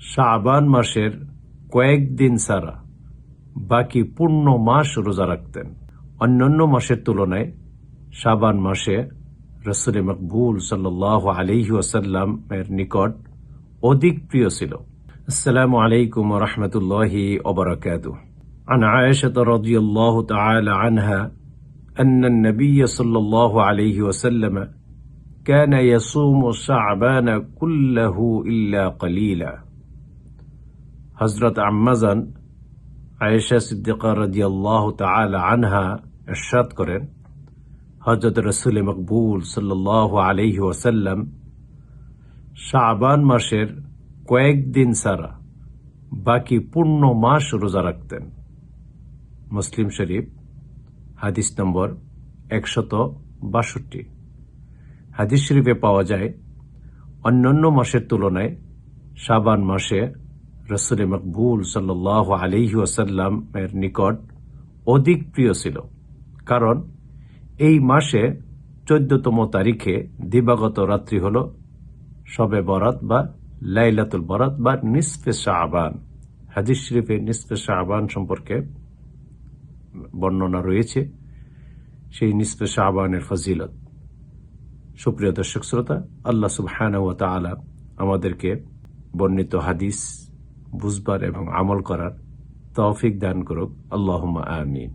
শাবান মাসের কয়েকদিন ছাড়া বাকি পূর্ণ মাস রোজা রাখতেন। অন্যান্য মাসের তুলনায় শাবান মাসে রাসূল মকবুল সাল্লাল্লাহু আলাইহি ওয়াসাল্লাম এর নিকট অধিক প্রিয় ছিল। আসসালামু আলাইকুম ওয়া রাহমাতুল্লাহি ওয়া বারাকাতুহু। عن عائشة رضي الله تعالى عنها أن النبي صلى الله عليه وسلم كان يصوم شعبان كله إلا قليلا। হযরত আম্মাজান আয়েশা সিদ্দিকা রাদিয়াল্লাহু তাআলা আনহা ইরশাদ করেন, হযরত রাসূল মকবুল সাল্লাল্লাহু আলাইহি ওয়াসাল্লাম শাবান মাসের কয়েকদিন ছাড়া বাকি পূর্ণ মাস রোজা রাখতেন। মুসলিম শরীফ হাদিস নম্বর 162। হাদিস শরীফে পাওয়া যায়, অন্যান্য মাসের তুলনায় শাবান মাসে রাসূল মকবুল সাল্লাল্লাহু আলাইহি ওয়াসাল্লাম এর নিকট অধিক প্রিয় ছিল, কারণ এই মাসে 14তম তারিখে দিবাগত রাত্রি হল শবে বরাত বা লাইলাতুল বরাত বা নিসফে শাবান। হাদিস শরীফে নিসফে শাবান সম্পর্কে বর্ণনা রয়েছে, সেই নিসফে শাবানের ফজিলত। সুপ্রিয় দর্শক শ্রোতা, আল্লাহ সুবহানাহু ওয়া তাআলা আমাদেরকে বর্ণিত হাদিস বুঝবার এবং আমল করার তৌফিক দান করুক। আল্লাহুম্মা আমিন।